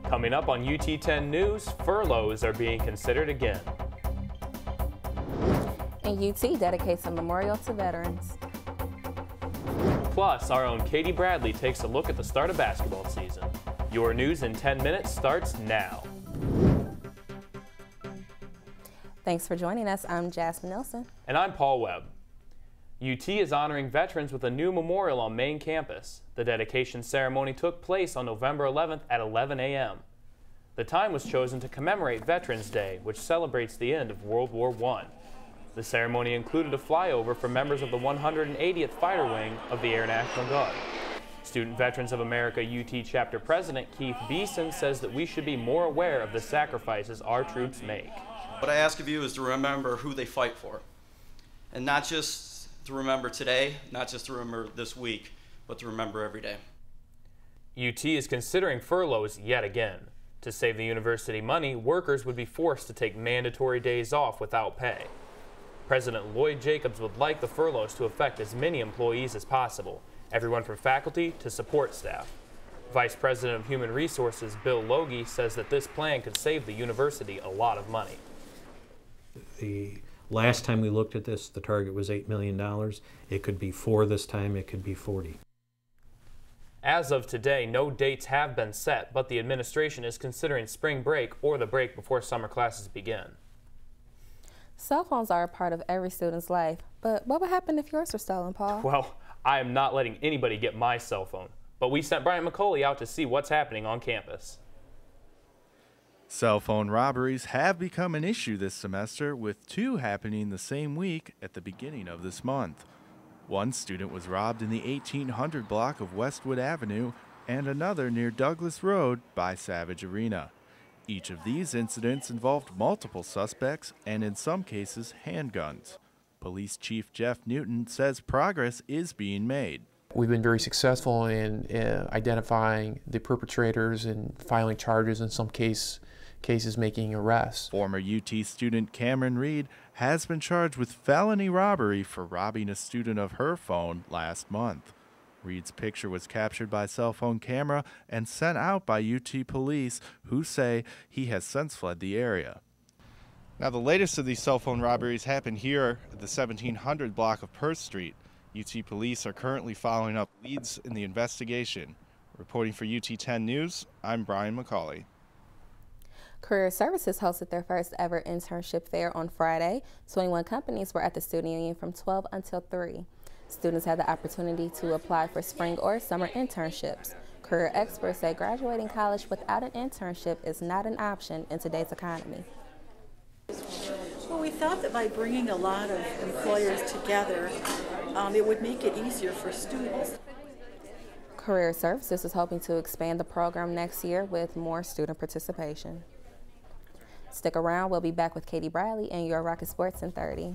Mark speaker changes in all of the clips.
Speaker 1: Coming up on UT10 News, furloughs are being considered again.
Speaker 2: And UT dedicates a memorial to veterans.
Speaker 1: Plus, our own Katie Bradley takes a look at the start of basketball season. Your news in 10 minutes starts now.
Speaker 2: Thanks for joining us. I'm Jasmine Nelson.
Speaker 1: And I'm Paul Webb. UT is honoring veterans with a new memorial on main campus. The dedication ceremony took place on November 11th at 11 a.m. The time was chosen to commemorate Veterans Day, which celebrates the end of World War I. The ceremony included a flyover for members of the 180th Fighter Wing of the Air National Guard. Student Veterans of America UT Chapter President Keith Beeson says that we should be more aware of the sacrifices our troops make.
Speaker 3: What I ask of you is to remember who they fight for, and not just to remember today, not just to remember this week, but to remember every day.
Speaker 1: UT is considering furloughs yet again. To save the university money, workers would be forced to take mandatory days off without pay. President Lloyd Jacobs would like the furloughs to affect as many employees as possible, everyone from faculty to support staff. Vice President of Human Resources Bill Logie says that this plan could save the university a lot of money.
Speaker 4: The last time we looked at this, the target was $8 million. It could be 4 this time, it could be 40.
Speaker 1: As of today, no dates have been set, but the administration is considering spring break or the break before summer classes begin.
Speaker 2: Cell phones are a part of every student's life, but what would happen if yours were stolen, Paul?
Speaker 1: Well, I am not letting anybody get my cell phone, but we sent Brian McCauley out to see what's happening on campus.
Speaker 5: Cell phone robberies have become an issue this semester, with 2 happening the same week at the beginning of this month. One student was robbed in the 1800 block of Westwood Avenue and another near Douglas Road by Savage Arena. Each of these incidents involved multiple suspects and in some cases handguns. Police Chief Jeff Newton says progress is being made.
Speaker 6: We've been very successful in identifying the perpetrators and filing charges, in some cases making arrests.
Speaker 5: Former UT student Cameron Reed has been charged with felony robbery for robbing a student of her phone last month. Reed's picture was captured by cell phone camera and sent out by UT police, who say he has since fled the area. Now, the latest of these cell phone robberies happened here at the 1700 block of Perth Street. UT police are currently following up leads in the investigation. Reporting for UT10 News, I'm Brian McCauley.
Speaker 2: Career Services hosted their first ever internship fair on Friday. 21 companies were at the student union from 12 until 3. Students had the opportunity to apply for spring or summer internships. Career experts say graduating college without an internship is not an option in today's economy.
Speaker 7: Well, we thought that by bringing a lot of employers together, it would make it easier for students.
Speaker 2: Career Services is hoping to expand the program next year with more student participation. Stick around, we'll be back with Katie Bradley and your Rocket Sports in 30.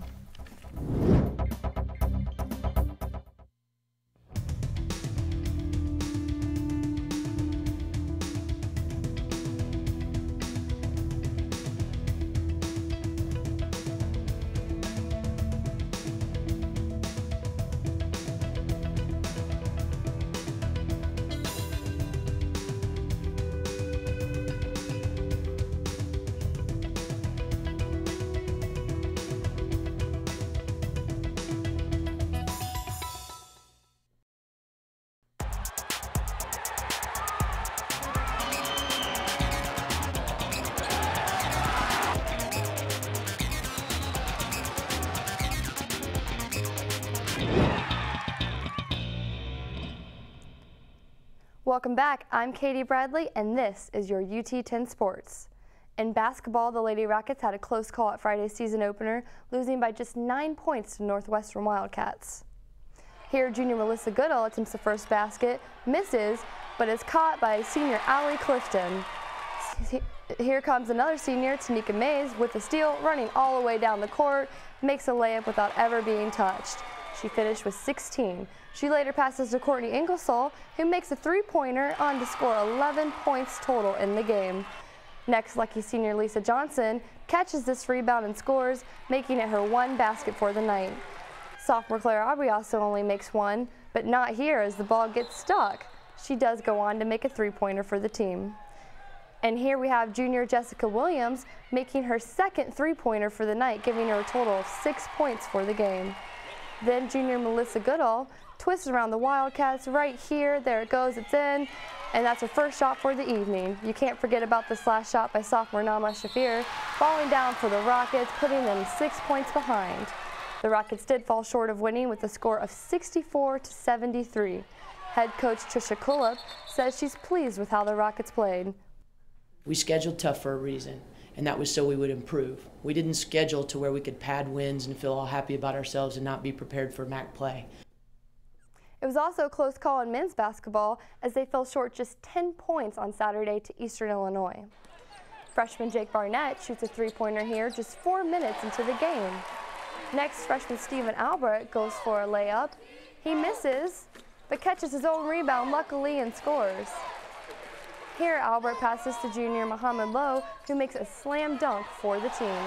Speaker 8: Welcome back. I'm Katie Bradley, and this is your UT10 Sports. In basketball, the Lady Rockets had a close call at Friday's season opener, losing by just 9 points to Northwestern Wildcats. Here, junior Melissa Goodall attempts the first basket, misses, but is caught by senior Allie Clifton. Here comes another senior, Tanika Mays, with the steal, running all the way down the court, makes a layup without ever being touched. She finished with 16. She later passes to Courtney Ingersoll, who makes a three-pointer on to score 11 points total in the game. Next, lucky senior Lisa Johnson catches this rebound and scores, making it her 1 basket for the night. Sophomore Claire Aubrey also only makes 1, but not here as the ball gets stuck. She does go on to make a three-pointer for the team. And here we have junior Jessica Williams making her second three-pointer for the night, giving her a total of 6 points for the game. Then junior Melissa Goodall twists around the Wildcats right here. There it goes, it's in. And that's her first shot for the evening. You can't forget about this last shot by sophomore Nama Shafir, falling down for the Rockets, putting them 6 points behind. The Rockets did fall short of winning with a score of 64-73. Head coach Trisha Kullup says she's pleased with how the Rockets played.
Speaker 9: We scheduled tough for a reason, and that was so we would improve. We didn't schedule to where we could pad wins and feel all happy about ourselves and not be prepared for MAC play.
Speaker 8: It was also a close call in men's basketball as they fell short just 10 points on Saturday to Eastern Illinois. Freshman Jake Barnett shoots a three-pointer here just 4 minutes into the game. Next, freshman Steven Albert goes for a layup. He misses, but catches his own rebound luckily and scores. Here, Albert passes to junior Muhammad Lowe, who makes a slam dunk for the team.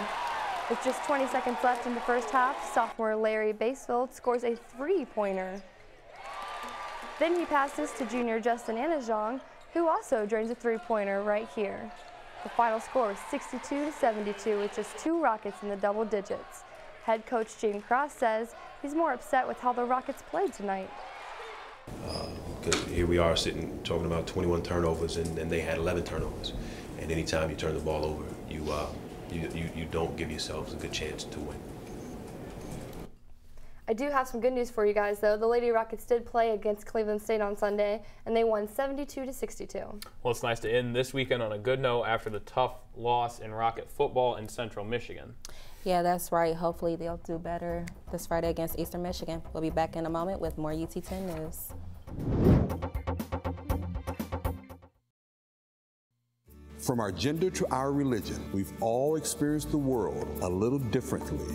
Speaker 8: With just 20 seconds left in the first half, sophomore Larry Basefield scores a three-pointer. Then he passes to junior Justin Anajong, who also drains a three-pointer right here. The final score is 62-72 with just 2 Rockets in the double digits. Head coach Gene Cross says he's more upset with how the Rockets played tonight.
Speaker 10: Because here we are sitting talking about 21 turnovers and they had 11 turnovers. And anytime you turn the ball over, you don't give yourselves a good chance to win.
Speaker 8: I do have some good news for you guys, though. The Lady Rockets did play against Cleveland State on Sunday, and they won 72-62.
Speaker 1: Well, it's nice to end this weekend on a good note after the tough loss in Rocket football in Central Michigan.
Speaker 2: Yeah, that's right. Hopefully they'll do better this Friday against Eastern Michigan. We'll be back in a moment with more UT10 news.
Speaker 11: From our gender to our religion, we've all experienced the world a little differently.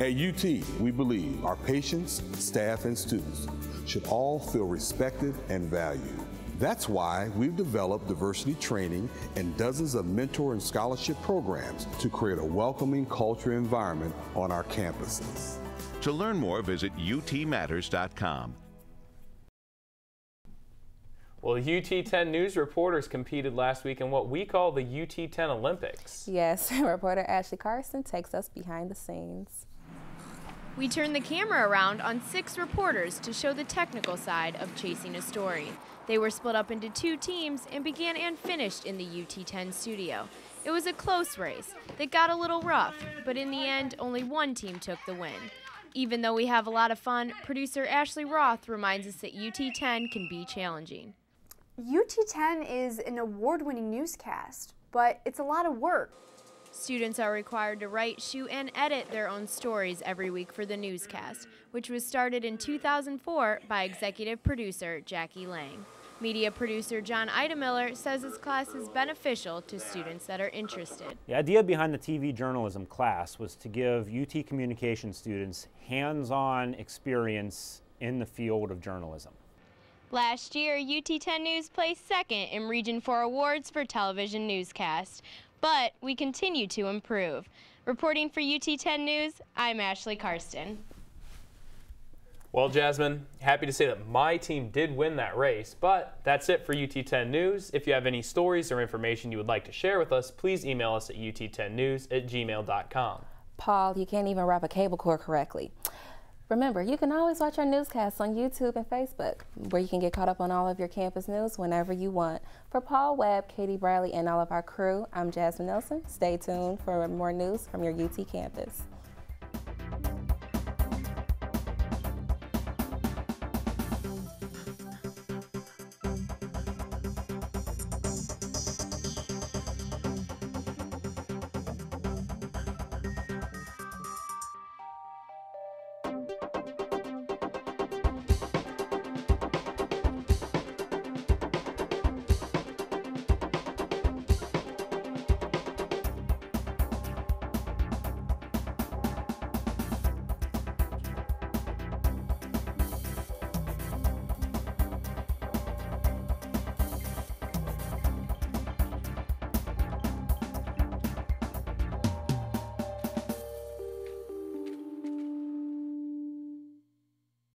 Speaker 11: At UT, we believe our patients, staff, and students should all feel respected and valued. That's why we've developed diversity training and dozens of mentor and scholarship programs to create a welcoming culture environment on our campuses.
Speaker 12: To learn more, visit utmatters.com.
Speaker 1: Well, UT10 News reporters competed last week in what we call the UT10 Olympics.
Speaker 2: Yes, reporter Ashley Carson takes us behind the scenes.
Speaker 13: We turned the camera around on 6 reporters to show the technical side of chasing a story. They were split up into 2 teams and began and finished in the UT10 studio. It was a close race that got a little rough, but in the end, only one team took the win. Even though we have a lot of fun, producer Ashley Roth reminds us that UT10 can be challenging.
Speaker 14: UT10 is an award-winning newscast, but it's a lot of work.
Speaker 13: Students are required to write, shoot, and edit their own stories every week for the newscast, which was started in 2004 by executive producer Jackie Lang. Media producer John Idemiller says his class is beneficial to students that are interested.
Speaker 15: The idea behind the TV journalism class was to give UT communication students hands-on experience in the field of journalism.
Speaker 13: Last year, UT10 News placed second in Region 4 awards for television newscast. But we continue to improve. Reporting for UT10 News, I'm Ashley Karsten.
Speaker 1: Well, Jasmine, happy to say that my team did win that race, but that's it for UT10 News. If you have any stories or information you would like to share with us, please email us at ut10news@gmail.com.
Speaker 2: Paul, you can't even wrap a cable cord correctly. Remember, you can always watch our newscasts on YouTube and Facebook, where you can get caught up on all of your campus news whenever you want. For Paul Webb, Katie Bradley, and all of our crew, I'm Jasmine Nelson. Stay tuned for more news from your UT campus.